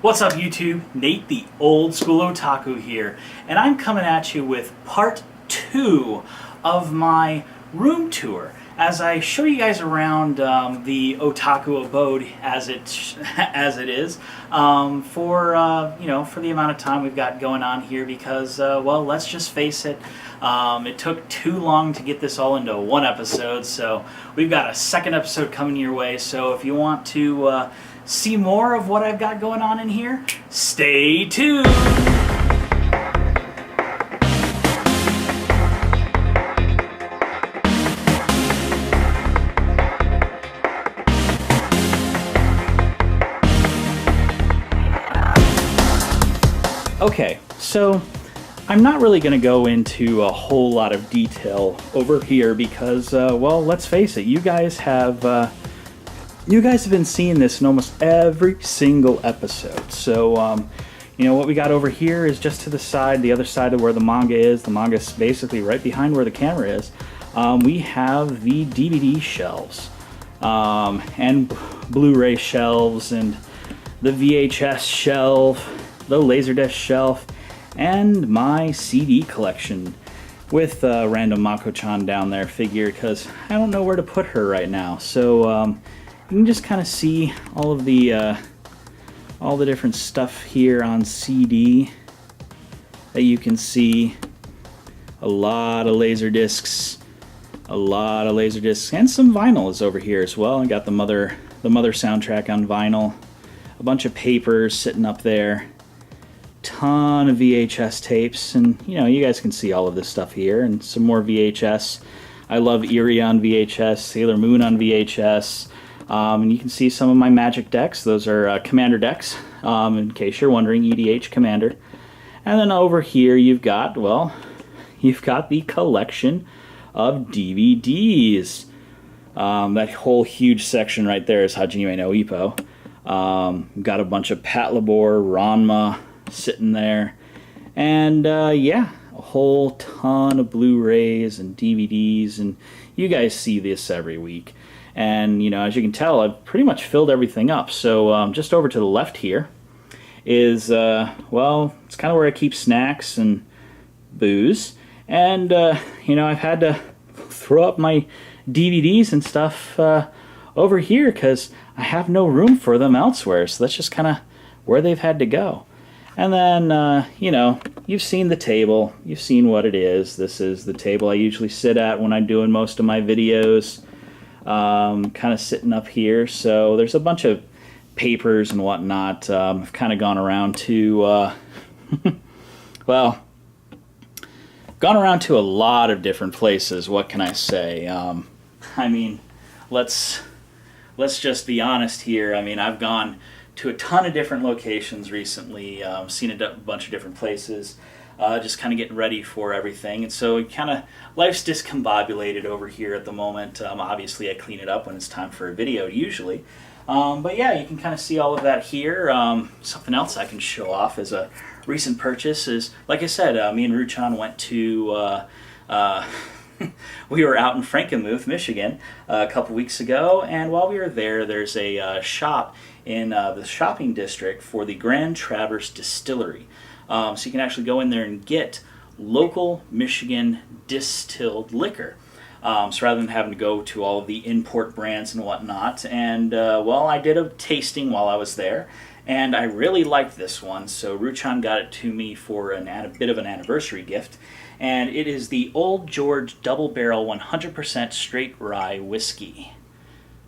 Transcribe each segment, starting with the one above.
What's up YouTube? Nate the old school otaku here, and I'm coming at you with part 2 of my room tour as I show you guys around the otaku abode as it is for the amount of time we've got going on here because well, let's just face it, it took too long to get this all into one episode, so we've got a second episode coming your way. So if you want to see more of what I've got going on in here, stay tuned! Okay, so I'm not really going to go into a whole lot of detail over here because, well, let's face it, you guys have been seeing this in almost every single episode. So, what we got over here is just to the side, the other side of where the manga is. The manga is basically right behind where the camera is. We have the DVD shelves and Blu-ray shelves and the VHS shelf, the Laserdisc shelf, and my CD collection with random Mako-chan down there figure because I don't know where to put her right now. So you can just kind of see all the different stuff here on CD that you can see. A lot of laser discs, and some vinyl is over here as well. I got the mother soundtrack on vinyl, a bunch of papers sitting up there, ton of VHS tapes, and you guys can see all of this stuff here, and some more VHS. I love Eerie on VHS, Sailor Moon on VHS, and you can see some of my Magic decks. Those are Commander decks, in case you're wondering, EDH Commander. And then over here you've got the collection of DVDs. That whole huge section right there is Hajime no Ippo. Got a bunch of Patlabor, Ranma sitting there, and yeah, a whole ton of Blu-rays and DVDs, and you guys see this every week. And as you can tell, I've pretty much filled everything up. So just over to the left here is well, it's kind of where I keep snacks and booze, and I've had to throw up my DVDs and stuff over here because I have no room for them elsewhere, so that's just kind of where they've had to go. And then, you've seen the table. You've seen what it is. This is the table I usually sit at when I'm doing most of my videos. Kind of sitting up here. So there's a bunch of papers and whatnot. I've kind of gone around to, well, gone around to a lot of different places. What can I say? I mean, let's just be honest here. I mean, I've gone to a ton of different locations recently, seen a bunch of different places, just kind of getting ready for everything. And so life's discombobulated over here at the moment. Obviously I clean it up when it's time for a video usually. But yeah, you can kind of see all of that here. Something else I can show off as a recent purchase is, like I said, me and Ruchan went to we were out in Frankenmuth, Michigan, a couple weeks ago, and while we were there, there's a shop in the shopping district for the Grand Traverse Distillery. So you can actually go in there and get local Michigan distilled liquor. So rather than having to go to all of the import brands and whatnot. And well, I did a tasting while I was there, and I really liked this one. So Ruchan got it to me for a bit of an anniversary gift. And it is the Old George Double Barrel 100% Straight Rye Whiskey.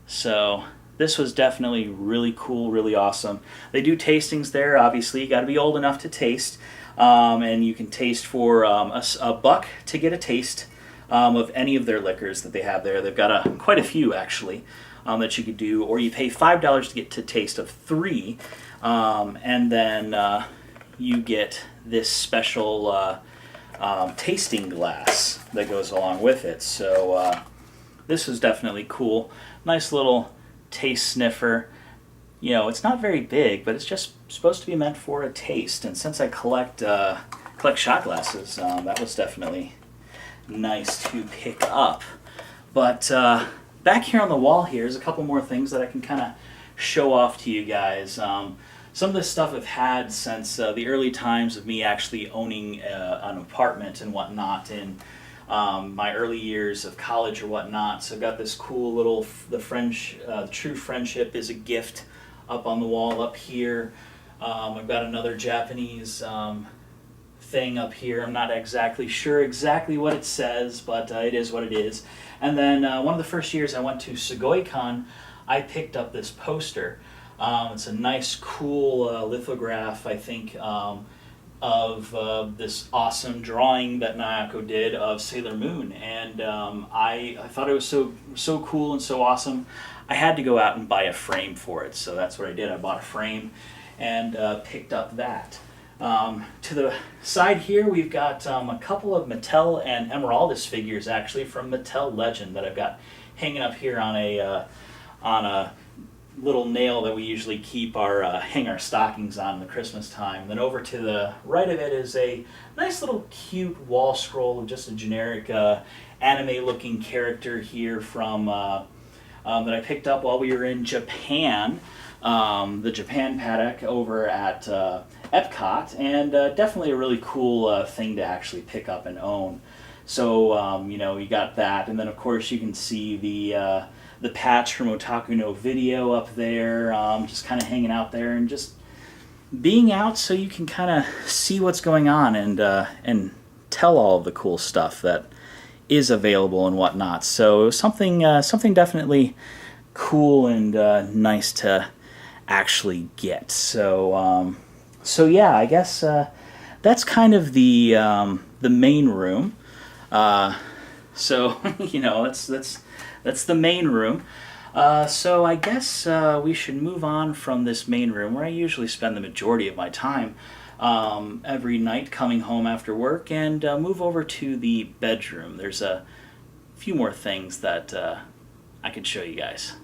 So this was definitely really cool, really awesome. They do tastings there. Obviously, you got to be old enough to taste, and you can taste for a buck to get a taste of any of their liquors that they have there. They've got quite a few actually that you could do, or you pay $5 to get to taste of 3, and then you get this special tasting glass that goes along with it. So this is definitely cool. Nice little taste sniffer. It's not very big, but it's just supposed to be meant for a taste. And since I collect shot glasses, that was definitely nice to pick up. But back here on the wall here is a couple more things that I can kind of show off to you guys. some of this stuff I've had since the early times of me actually owning an apartment and whatnot in my early years of college or whatnot. So I've got this cool little, the true friendship is a gift up on the wall up here. I've got another Japanese thing up here. I'm not exactly sure what it says, but it is what it is. And then one of the first years I went to Sugoi-con, I picked up this poster. It's a nice, cool lithograph, I think, of this awesome drawing that Nayako did of Sailor Moon, and I thought it was so cool and so awesome. I had to go out and buy a frame for it, so that's what I did. I bought a frame and picked up that. To the side here, we've got a couple of Mattel and Emeraldus figures, actually, from Mattel Legend that I've got hanging up here on a little nail that we usually keep hang our stockings on in the Christmas time. Then over to the right of it is a nice little cute wall scroll of just a generic anime-looking character here from that I picked up while we were in Japan, the Japan paddock over at Epcot, and definitely a really cool thing to actually pick up and own. So you got that, and then of course you can see the patch from Otaku no Video up there, just kind of hanging out there and just being out so you can kind of see what's going on and tell all of the cool stuff that is available and whatnot. So something definitely cool and nice to actually get. So yeah, I guess that's kind of the main room. So that's the main room. So I guess we should move on from this main room where I usually spend the majority of my time every night coming home after work, and move over to the bedroom. There's a few more things that I could show you guys.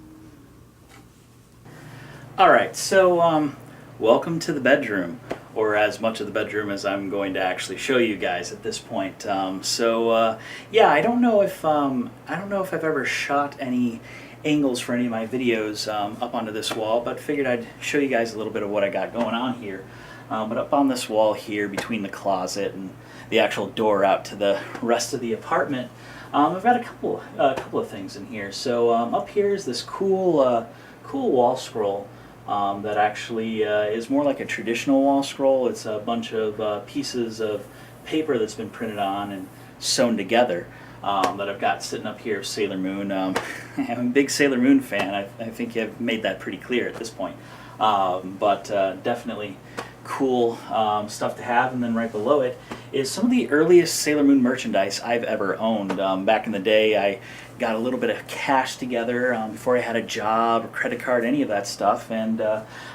Alright, so welcome to the bedroom, or as much of the bedroom as I'm going to actually show you guys at this point. Yeah, I don't know if I've ever shot any angles for any of my videos up onto this wall, but figured I'd show you guys a little bit of what I got going on here. But up on this wall here, between the closet and the actual door out to the rest of the apartment, I've got a couple of things in here. So up here is this cool wall scroll. That actually is more like a traditional wall scroll. It's a bunch of pieces of paper that's been printed on and sewn together that I've got sitting up here of Sailor Moon. I'm a big Sailor Moon fan. I think I've made that pretty clear at this point. But definitely cool stuff to have. And then right below it is some of the earliest Sailor Moon merchandise I've ever owned. Back in the day, I got a little bit of cash together before I had a job or credit card, any of that stuff, and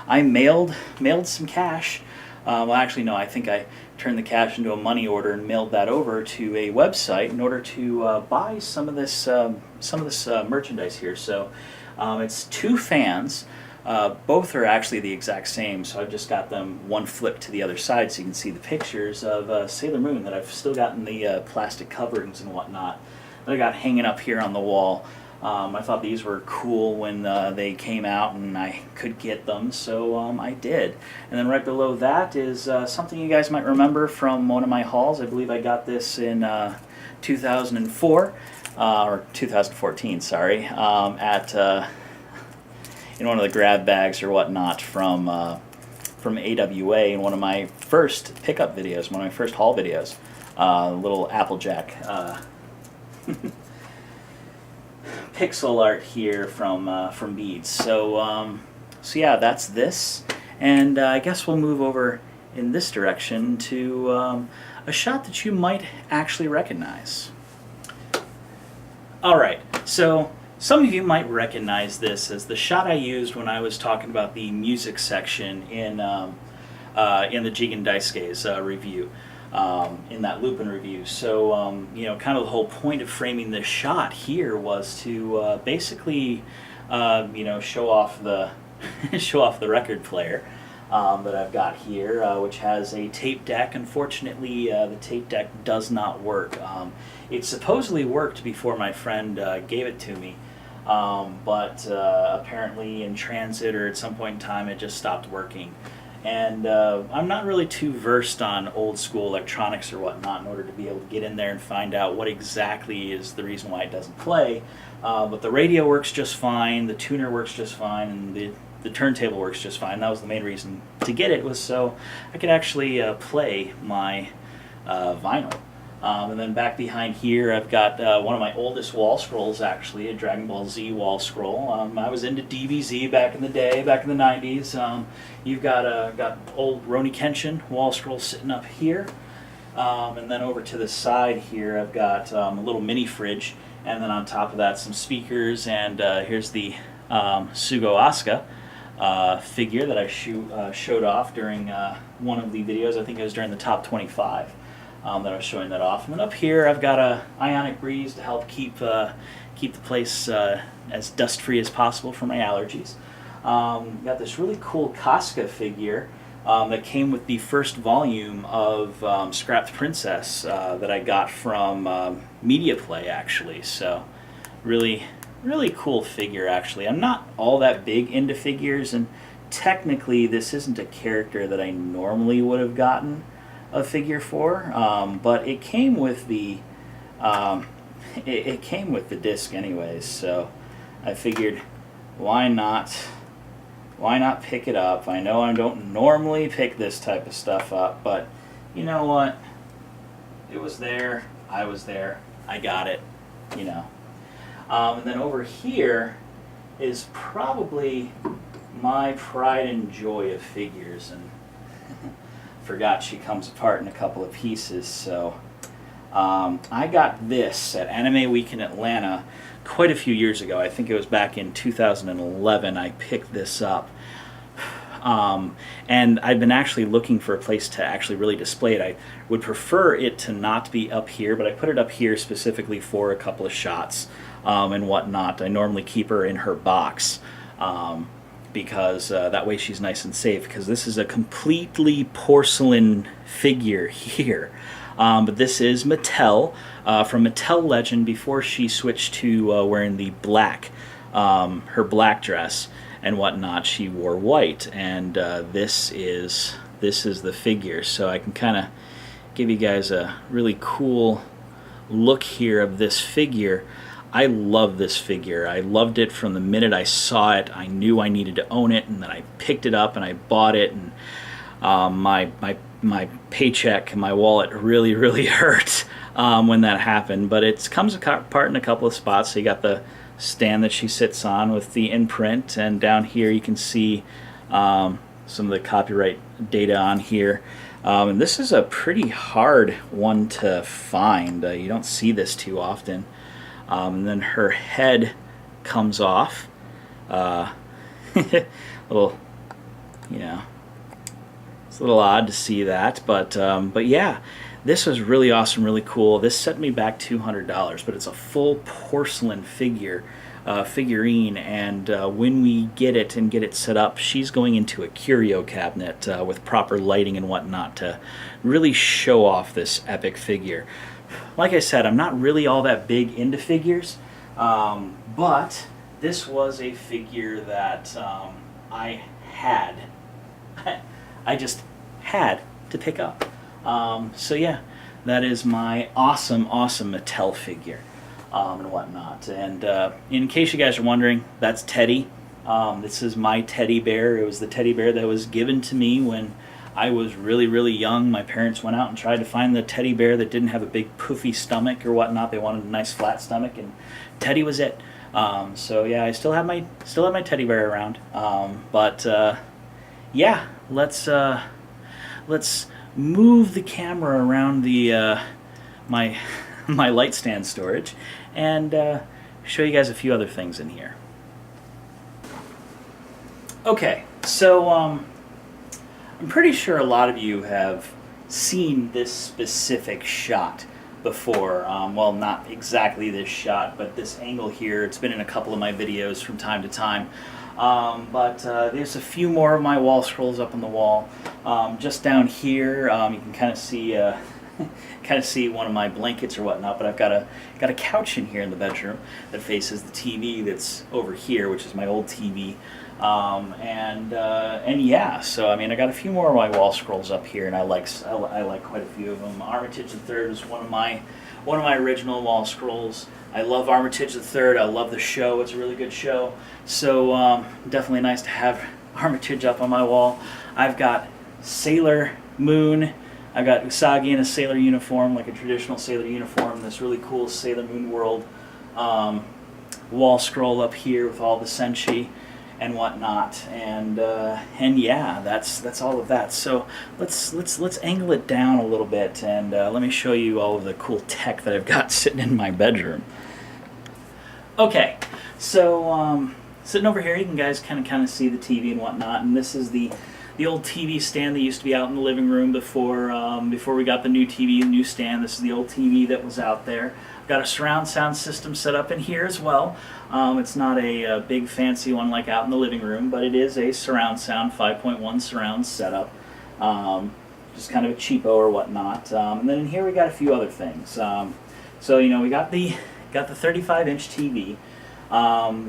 I mailed some cash. Well, actually, no, I think I turned the cash into a money order and mailed that over to a website in order to buy some of this merchandise here. So it's two fans. Both are actually the exact same, so I've just got them one flipped to the other side so you can see the pictures of Sailor Moon that I've still got in the plastic coverings and whatnot that I got hanging up here on the wall. I thought these were cool when they came out and I could get them, so I did. And then right below that is something you guys might remember from one of my hauls. I believe I got this in 2004, or 2014, sorry, in one of the grab bags or whatnot from AWA in one of my first pickup videos, one of my first haul videos, little Applejack pixel art here from Beads. So yeah, that's this, and I guess we'll move over in this direction to a shot that you might actually recognize. All right, so some of you might recognize this as the shot I used when I was talking about the music section in the Jigen Daisuke's review, in that Lupin review. So, kind of the whole point of framing this shot here was to basically, show off the record player that I've got here, which has a tape deck. Unfortunately, the tape deck does not work. It supposedly worked before my friend gave it to me. But apparently in transit or at some point in time it just stopped working. And I'm not really too versed on old school electronics or whatnot in order to be able to get in there and find out what exactly is the reason why it doesn't play. But the radio works just fine, the tuner works just fine, and the turntable works just fine. That was the main reason to get it, was so I could actually play my vinyl. And then back behind here, I've got one of my oldest wall scrolls, actually, a Dragon Ball Z wall scroll. I was into DBZ back in the day, back in the 90s. You've got old Roni Kenshin wall scroll sitting up here. And then over to the side here, I've got a little mini fridge. And then on top of that, some speakers. And here's the Sugo Asuka figure that I showed off during one of the videos. I think it was during the top 25. That I was showing that off. And then up here I've got a ionic breeze to help keep the place as dust free as possible for my allergies. Got this really cool Casca figure that came with the first volume of Scrapped Princess that I got from Media Play, actually. So really cool figure, actually. I'm not all that big into figures, and technically this isn't a character that I normally would have gotten a figure for, but it came with the it came with the disc anyways, so I figured why not pick it up. I know I don't normally pick this type of stuff up, but you know what, it was there, I was there, I got it, you know. And then over here is probably my pride and joy of figures, and forgot she comes apart in a couple of pieces. So I got this at Anime Week in Atlanta quite a few years ago. I think it was back in 2011 I picked this up. And I've been actually looking for a place to actually really display it. I would prefer it to not be up here, but I put it up here specifically for a couple of shots and whatnot. I normally keep her in her box. Because that way she's nice and safe, because this is a completely porcelain figure here. But this is Mattel, from Mattel Legend, before she switched to wearing the black, her black dress and whatnot. She wore white, and this is the figure. So I can kind of give you guys a really cool look here of this figure. I love this figure. I loved it from the minute I saw it. I knew I needed to own it, and then I picked it up and I bought it, and my paycheck, my wallet really hurt when that happened. But it comes apart in a couple of spots. So you got the stand that she sits on with the imprint, and down here you can see some of the copyright data on here. And this is a pretty hard one to find. You don't see this too often. And then her head comes off. Little, you know, it's a little odd to see that, but yeah, this was really awesome, really cool. This set me back $200, but it's a full porcelain figurine, and when we get it and get it set up, she's going into a curio cabinet with proper lighting and whatnot to really show off this epic figure. Like I said, I'm not really all that big into figures, but this was a figure that I just had to pick up. So yeah, that is my awesome Mattel figure and whatnot. And in case you guys are wondering, that's Teddy. This is my teddy bear. It was the teddy bear that was given to me when I was really young. My parents went out and tried to find the teddy bear that didn't have a big poofy stomach or whatnot. They wanted a nice flat stomach, and Teddy was it. So yeah, I still have my teddy bear around. But yeah, let's move the camera around the my light stand storage and show you guys a few other things in here. Okay, so I'm pretty sure a lot of you have seen this specific shot before. Well, not exactly this shot, but this angle here. It's been in a couple of my videos from time to time. But there's a few more of my wall scrolls up on the wall. Just down here, you can kind of see one of my blankets or whatnot. But I've got a couch in here in the bedroom that faces the TV that's over here, which is my old TV. And yeah, so I mean, I got a few more of my wall scrolls up here, and I like quite a few of them. Armitage the Third is one of my original wall scrolls. I love Armitage the Third. I love the show. It's a really good show. So definitely nice to have Armitage up on my wall. I've got Sailor Moon. I've got Usagi in a sailor uniform, like a traditional sailor uniform. This really cool Sailor Moon World wall scroll up here with all the senshi and whatnot, and yeah, that's all of that. So let's angle it down a little bit, and let me show you all of the cool tech that I've got sitting in my bedroom. Okay, so sitting over here, you can guys kind of see the TV and whatnot, and this is the old TV stand that used to be out in the living room before we got the new TV, the new stand. This is the old TV that was out there. I've got a surround sound system set up in here as well. It's not a big fancy one like out in the living room, but it is a surround sound 5.1 surround setup. Just kind of a cheapo or whatnot. And then in here we got a few other things. So you know, we got the 35-inch TV,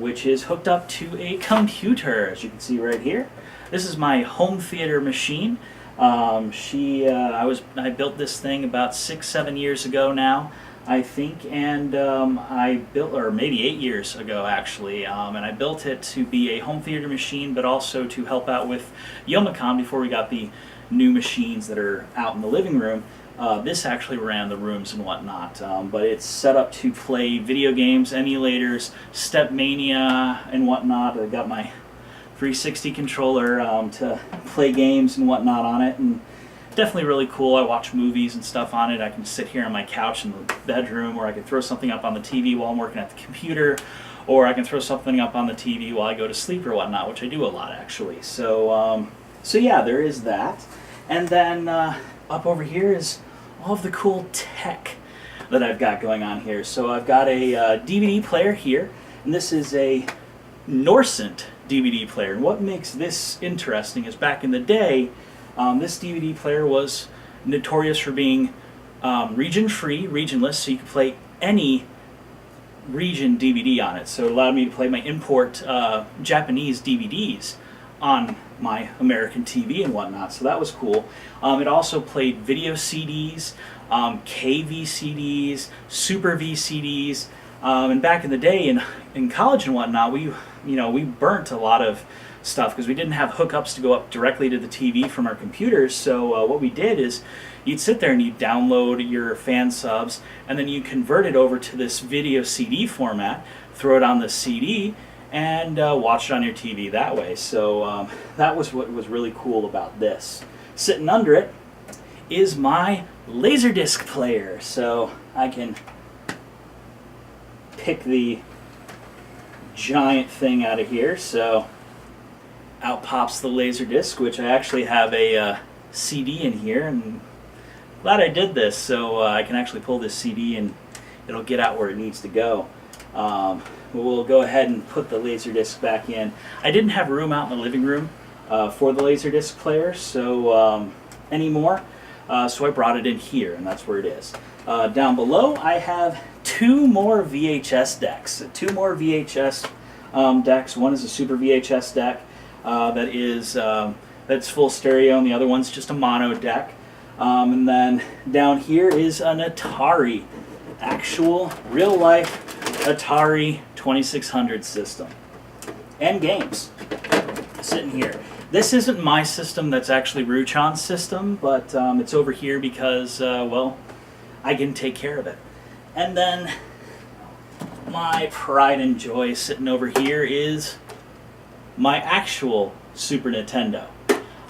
which is hooked up to a computer, as you can see right here. This is my home theater machine. I built this thing about 6-7 years ago now, I think, and or maybe 8 years ago actually, and I built it to be a home theater machine, but also to help out with Youmacon before we got the new machines that are out in the living room. This actually ran the rooms and whatnot, but it's set up to play video games, emulators, Stepmania and whatnot. I got my 360 controller to play games and whatnot on it, and definitely really cool. I watch movies and stuff on it. I can sit here on my couch in the bedroom, or I can throw something up on the TV while I'm working at the computer, or I can throw something up on the TV while I go to sleep or whatnot, which I do a lot actually. So yeah, there is that. And then up over here is all of the cool tech that I've got going on here. So I've got a DVD player here, and this is a Norsent DVD player. And what makes this interesting is back in the day, this DVD player was notorious for being region-free, regionless, so you could play any region DVD on it. So it allowed me to play my import Japanese DVDs on my American TV and whatnot, so that was cool. It also played video CDs, KVCDs, Super VCDs, and back in the day in college and whatnot, we burnt a lot of stuff because we didn't have hookups to go up directly to the TV from our computers. So what we did is you'd sit there and you'd download your fan subs, and then you convert it over to this video CD format, throw it on the CD, and watch it on your TV that way. So that was what was really cool about this. Sitting under it is my Laserdisc player, so I can pick the giant thing out of here. So out pops the Laserdisc, which I actually have a CD in here, and glad I did this, so I can actually pull this CD and it'll get out where it needs to go. We'll go ahead and put the Laserdisc back in. I didn't have room out in the living room for the Laserdisc player anymore, so I brought it in here, and that's where it is. Down below, I have two more VHS decks. Two more VHS decks. One is a Super VHS deck that's full stereo, and the other one's just a mono deck. And then down here is an Atari, actual real-life Atari 2600 system, and games sitting here. This isn't my system, that's actually Ruchon's system, but it's over here because, well, I can take care of it. And then my pride and joy sitting over here is my actual Super Nintendo.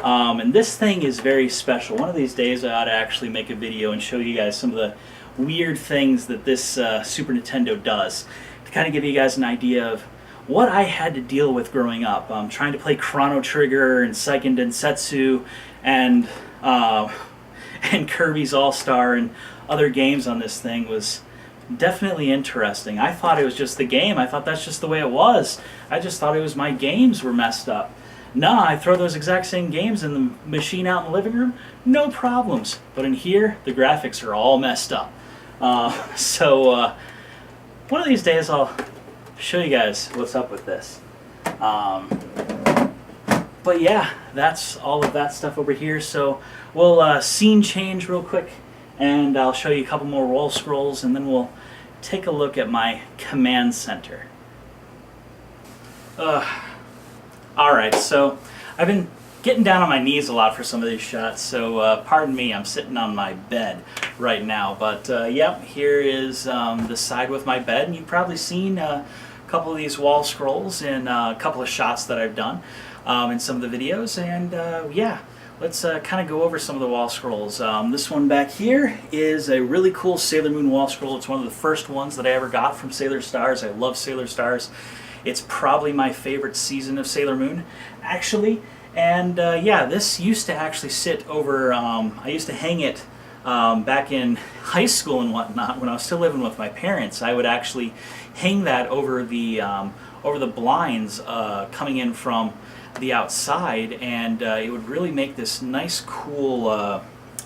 And this thing is very special. One of these days I ought to actually make a video and show you guys some of the weird things that this Super Nintendo does, to kind of give you guys an idea of what I had to deal with growing up. Trying to play Chrono Trigger and Seiken Densetsu and Kirby's All-Star and other games on this thing was definitely interesting. I thought it was just the game. I thought that's just the way it was. I just thought it was my games were messed up. Nah, I throw those exact same games in the machine out in the living room, no problems. But in here, the graphics are all messed up. So one of these days I'll show you guys what's up with this. But yeah, that's all of that stuff over here. So we'll scene change real quick, and I'll show you a couple more wall scrolls, and then we'll take a look at my command center. Alright, so I've been getting down on my knees a lot for some of these shots, so pardon me, I'm sitting on my bed right now. But yep, here is the side with my bed, and you've probably seen a couple of these wall scrolls in a couple of shots that I've done in some of the videos. And yeah, let's kind of go over some of the wall scrolls. This one back here is a really cool Sailor Moon wall scroll. It's one of the first ones that I ever got from Sailor Stars. I love Sailor Stars. It's probably my favorite season of Sailor Moon, actually. And yeah, this used to actually sit over, I used to hang it back in high school and whatnot when I was still living with my parents. I would actually hang that over the blinds coming in from the outside, and it would really make this nice cool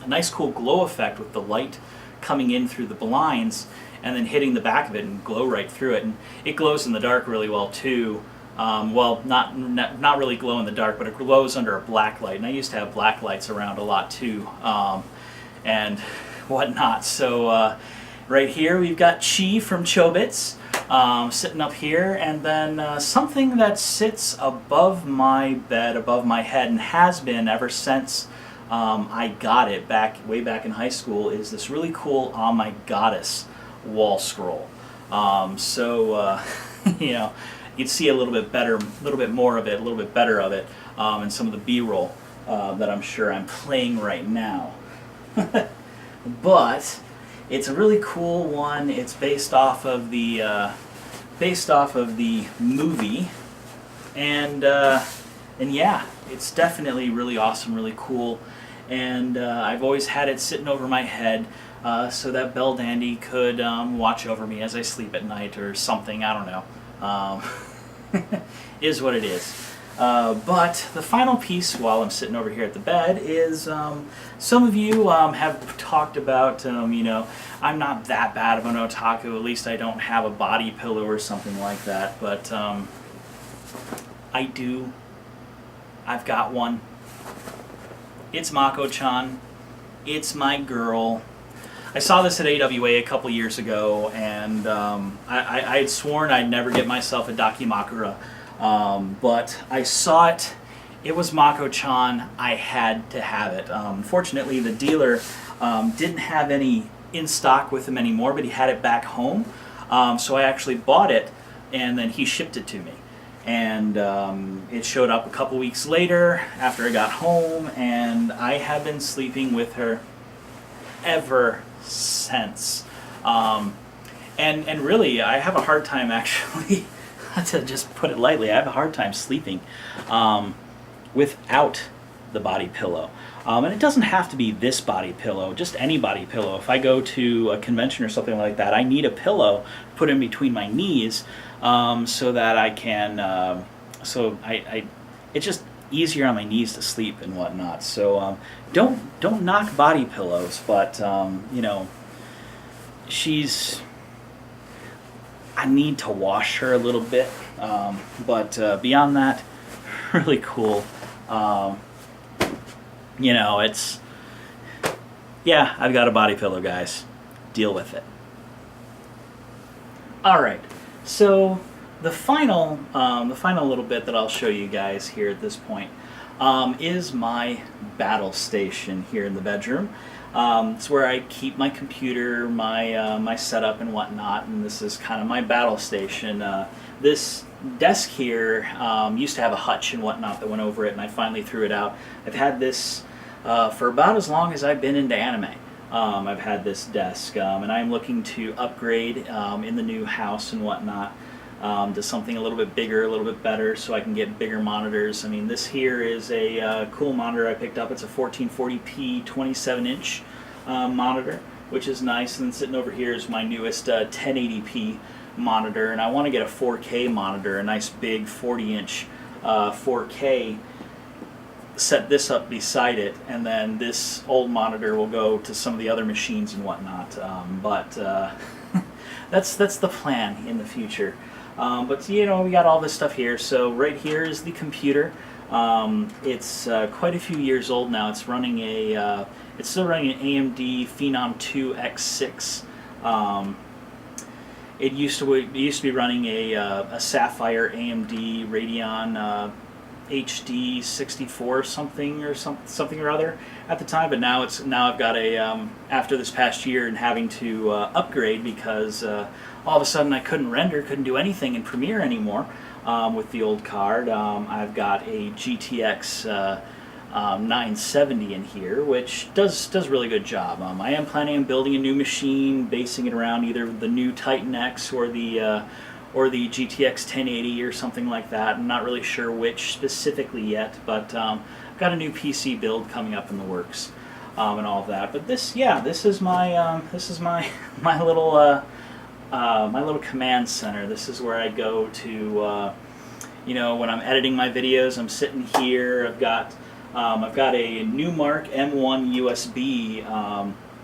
glow effect with the light coming in through the blinds and then hitting the back of it and glow right through it. And it glows in the dark really well too. Well, not really glow in the dark, but it glows under a black light. And I used to have black lights around a lot too, and whatnot. So right here we've got Chi from Chobits sitting up here, and then something that sits above my bed, above my head, and has been ever since I got it way back in high school, is this really cool "Oh My Goddess" wall scroll. So you know, you'd see a little bit more of it, a little bit better of it in some of the B-roll that I'm sure I'm playing right now. But it's a really cool one. It's based off of the movie, and yeah, it's definitely really awesome, really cool. And I've always had it sitting over my head so that Belle Dandy could watch over me as I sleep at night or something. I don't know. Is what it is. But the final piece, while I'm sitting over here at the bed, is some of you have talked about, you know, I'm not that bad of an otaku. At least I don't have a body pillow or something like that. But I do. I've got one. It's Mako-chan. It's my girl. I saw this at AWA a couple years ago, and I had sworn I'd never get myself a Dakimakura. But I saw it. It was Mako-chan. I had to have it. Unfortunately, the dealer didn't have any in stock with him anymore, but he had it back home. So I actually bought it, and then he shipped it to me. And it showed up a couple weeks later after I got home, and I have been sleeping with her ever since. And really, I have a hard time actually, to just put it lightly, I have a hard time sleeping without the body pillow. And it doesn't have to be this body pillow, just any body pillow. If I go to a convention or something like that, I need a pillow put in between my knees so that I can, it's just easier on my knees to sleep and whatnot. So don't knock body pillows, but you know, I need to wash her a little bit, but beyond that, really cool. You know, yeah, I've got a body pillow, guys. Deal with it. Alright, so the final little bit that I'll show you guys here at this point is my battle station here in the bedroom. It's where I keep my computer, my setup and whatnot, and this is kind of my battle station. This desk here used to have a hutch and whatnot that went over it, and I finally threw it out. I've had this for about as long as I've been into anime. I've had this desk, and I'm looking to upgrade in the new house and whatnot to something a little bit bigger, a little bit better, so I can get bigger monitors. I mean, this here is a cool monitor I picked up. It's a 1440p 27-inch monitor, which is nice. And then sitting over here is my newest 1080p monitor, and I want to get a 4K monitor, a nice big 40-inch 4K. Set this up beside it, and then this old monitor will go to some of the other machines and whatnot. But that's the plan in the future. But you know, we got all this stuff here. So right here is the computer. It's quite a few years old now. It's running it's still running an AMD Phenom 2 X6. It used to be running a Sapphire AMD Radeon HD 64 something or other at the time, but now I've got after this past year and having to upgrade because all of a sudden I couldn't do anything in Premiere anymore with the old card. I've got a GTX 970 in here, which does a really good job. I am planning on building a new machine, basing it around either the new Titan X or the GTX 1080 or something like that. I'm not really sure which specifically yet, but I've got a new PC build coming up in the works and all of that. But this is my my little command center. This is where I go to when I'm editing my videos. I'm sitting here. I've got a Newmark M1 USB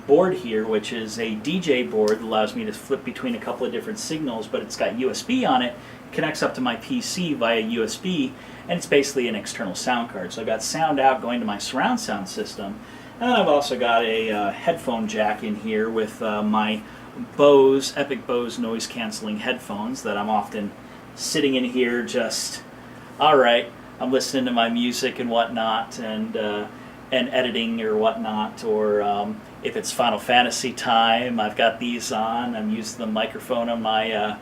board here, which is a DJ board that allows me to flip between a couple of different signals, but it's got USB on it, connects up to my PC via USB, and it's basically an external sound card. So I've got sound out going to my surround sound system, and then I've also got a headphone jack in here with my Epic Bose noise cancelling headphones that I'm often sitting in here just, alright, I'm listening to my music and whatnot, and editing or whatnot, or if it's Final Fantasy time, I've got these on. I'm using the microphone on my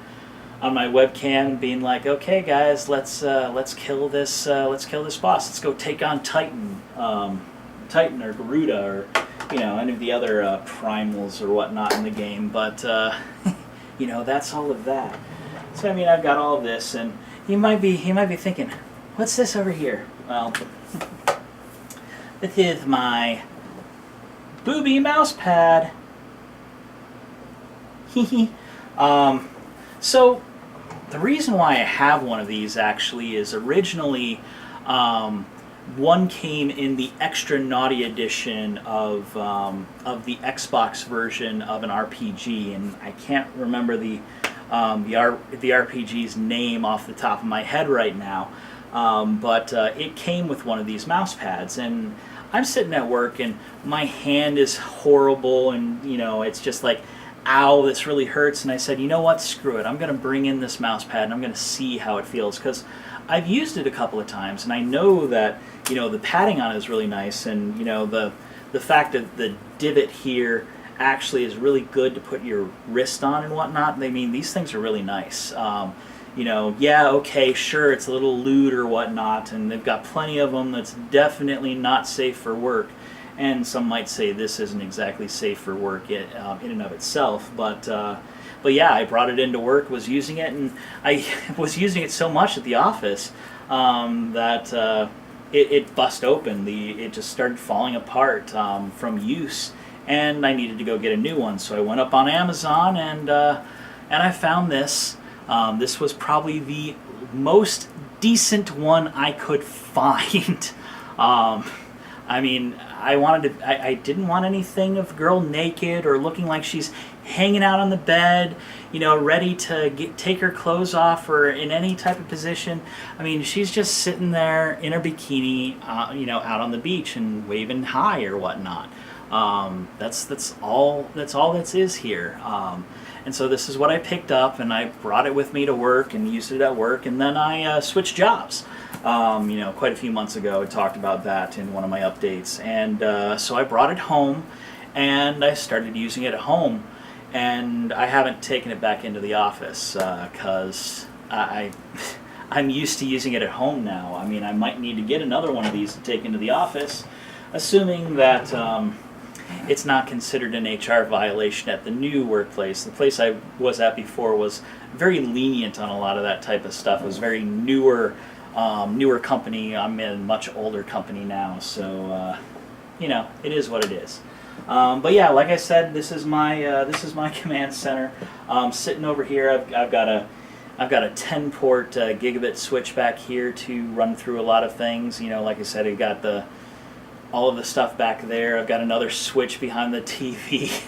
webcam, being like, "Okay, guys, let's kill this boss. Let's go take on Titan or Garuda, or any of the other primals or whatnot in the game." But that's all of that. So I've got all of this, and he might be thinking, "What's this over here?" Well, this is my booby mouse pad. So the reason why I have one of these actually is originally one came in the extra naughty edition of the Xbox version of an RPG, and I can't remember the RPG's name off the top of my head right now. But it came with one of these mouse pads, and I'm sitting at work and my hand is horrible, and it's just like, ow, this really hurts. And I said, you know what, screw it, I'm going to bring in this mouse pad and I'm going to see how it feels, because I've used it a couple of times and I know that the padding on it is really nice, and the fact that the divot here actually is really good to put your wrist on and whatnot. These things are really nice. Okay, sure, it's a little lewd or whatnot, and they've got plenty of them that's definitely not safe for work. And some might say this isn't exactly safe for work in and of itself, but yeah, I brought it into work, was using it, and I was using it so much at the office that it bust open. It just started falling apart from use, and I needed to go get a new one. So I went up on Amazon and I found this. This was probably the most decent one I could find. I didn't want anything of the girl naked or looking like she's hanging out on the bed, ready to take her clothes off, or in any type of position. She's just sitting there in her bikini, out on the beach and waving hi or whatnot. That's all that is here. And so this is what I picked up, and I brought it with me to work and used it at work, and then I switched jobs. Quite a few months ago, I talked about that in one of my updates, and so I brought it home, and I started using it at home, and I haven't taken it back into the office because I'm used to using it at home now. I might need to get another one of these to take into the office, assuming that it's not considered an HR violation at the new workplace. The place I was at before was very lenient on a lot of that type of stuff. It was very newer company. I'm in a much older company now, so it is what it is. But yeah, like I said, this is my command center. Sitting over here, I've got a 10-port gigabit switch back here to run through a lot of things. Like I said, I've got all of the stuff back there. I've got another switch behind the TV,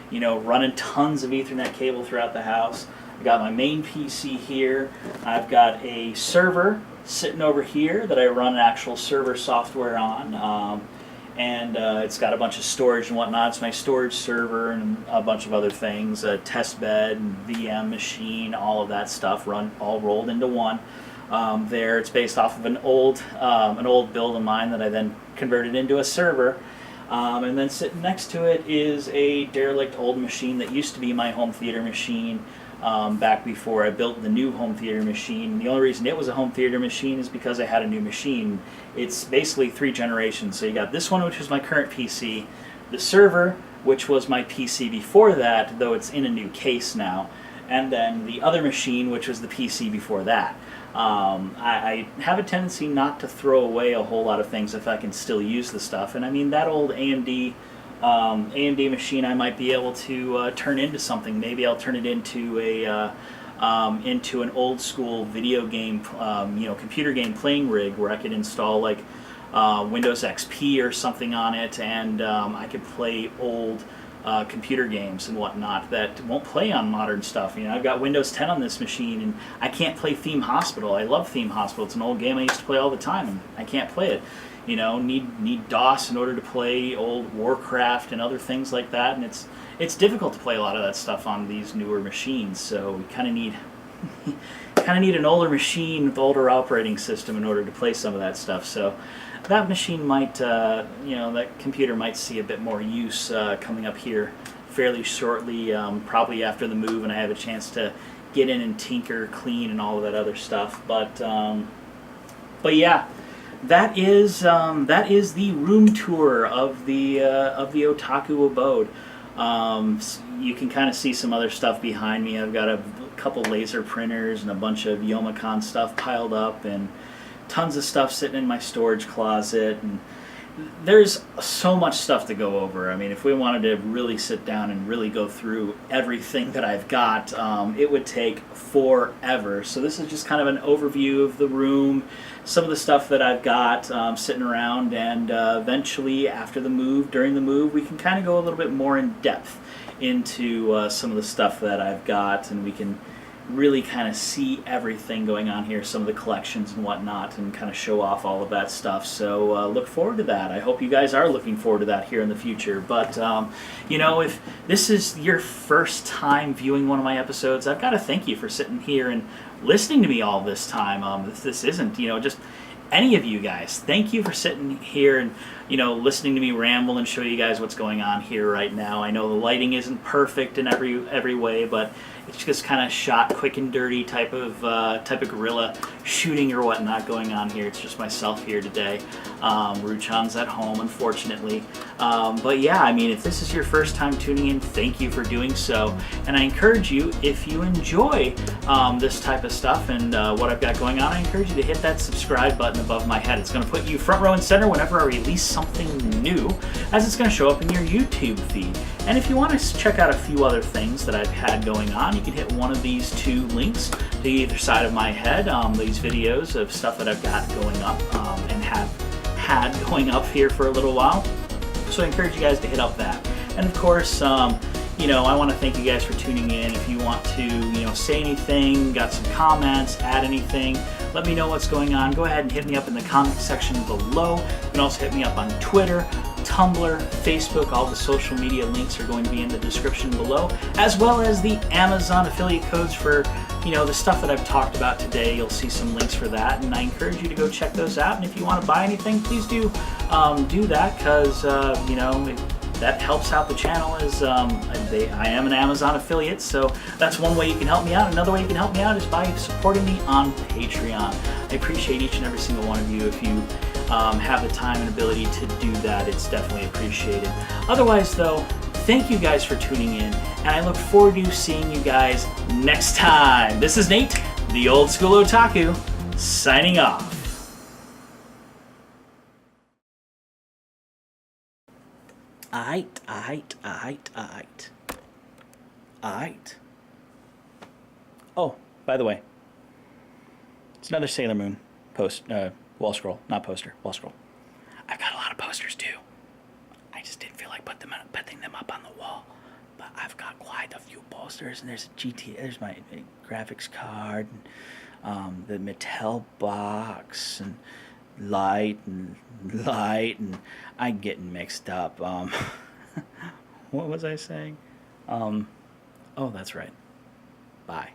running tons of Ethernet cable throughout the house. I've got my main PC here. I've got a server sitting over here that I run actual server software on. And it's got a bunch of storage and whatnot. It's my storage server and a bunch of other things, a test bed, VM machine, all of that stuff all rolled into one. There, it's based off of an old build of mine that I then converted into a server. And then sitting next to it is a derelict old machine that used to be my home theater machine. Back before I built the new home theater machine. The only reason it was a home theater machine is because I had a new machine. It's basically 3 generations. So you got this one, which is my current PC, the server, which was my PC before that, though it's in a new case now, and then the other machine, which was the PC before that. I have a tendency not to throw away a whole lot of things if I can still use the stuff. And I mean, that old AMD machine I might be able to turn into something. Maybe I'll turn it into into an old school video game, computer game playing rig where I could install like Windows XP or something on it, and I could play old computer games and whatnot that won't play on modern stuff. I've got Windows 10 on this machine, and I can't play Theme Hospital. I love Theme Hospital. It's an old game I used to play all the time, and I can't play it. Need DOS in order to play old Warcraft and other things like that, and it's difficult to play a lot of that stuff on these newer machines. So we kind of need an older machine with older operating system in order to play some of that stuff. So that machine might, that computer might see a bit more use coming up here fairly shortly, probably after the move, and I have a chance to get in and tinker, clean, and all of that other stuff. But yeah. That is the room tour of the Otaku abode. You can kind of see some other stuff behind me. I've got a couple laser printers and a bunch of Youmacon stuff piled up, and tons of stuff sitting in my storage closet. And there's so much stuff to go over. I mean, if we wanted to really sit down and really go through everything that I've got, it would take forever. So this is just kind of an overview of the room, some of the stuff that I've got sitting around, and eventually after the move, during the move, we can kind of go a little bit more in depth into some of the stuff that I've got, and we can really kind of see everything going on here, some of the collections and whatnot, and kind of show off all of that stuff. So look forward to that. I hope you guys are looking forward to that here in the future. But if this is your first time viewing one of my episodes, I've got to thank you for sitting here and listening to me all this time. If this isn't just any of you guys, thank you for sitting here and listening to me ramble and show you guys what's going on here right now. I know the lighting isn't perfect in every way, but it's just kind of shot quick and dirty type of guerrilla shooting or whatnot going on here. It's just myself here today. Ruchan's at home, unfortunately. But yeah, I mean, if this is your first time tuning in, thank you for doing so. And I encourage you, if you enjoy this type of stuff and what I've got going on, I encourage you to hit that subscribe button above my head. It's going to put you front row and center whenever I release something new, as it's going to show up in your YouTube feed. And if you want to check out a few other things that I've had going on, you can hit one of these 2 links to either side of my head. These videos of stuff that I've got going up and have had going up here for a little while. So I encourage you guys to hit up that. And of course, I want to thank you guys for tuning in. If you want to, say anything, got some comments, add anything, let me know what's going on. Go ahead and hit me up in the comment section below. You can also hit me up on Twitter, Tumblr, Facebook. All the social media links are going to be in the description below, as well as the Amazon affiliate codes for the stuff that I've talked about today. You'll see some links for that, and I encourage you to go check those out. And if you want to buy anything, please do that, because that helps out the channel. I am an Amazon affiliate, so that's one way you can help me out. Another way you can help me out is by supporting me on Patreon. I appreciate each and every single one of you. If you have the time and ability to do that, it's definitely appreciated. Otherwise, though, thank you guys for tuning in, and I look forward to seeing you guys next time. This is Nate, the Old School Otaku, signing off. Aight. Oh, by the way, it's another Sailor Moon wall scroll, not poster, wall scroll. I've got a lot of posters too. I just didn't feel like putting them up on the wall. But I've got quite a few posters, and there's my graphics card, the Mattel box, and light, and I'm getting mixed up. What was I saying? Oh, that's right. Bye.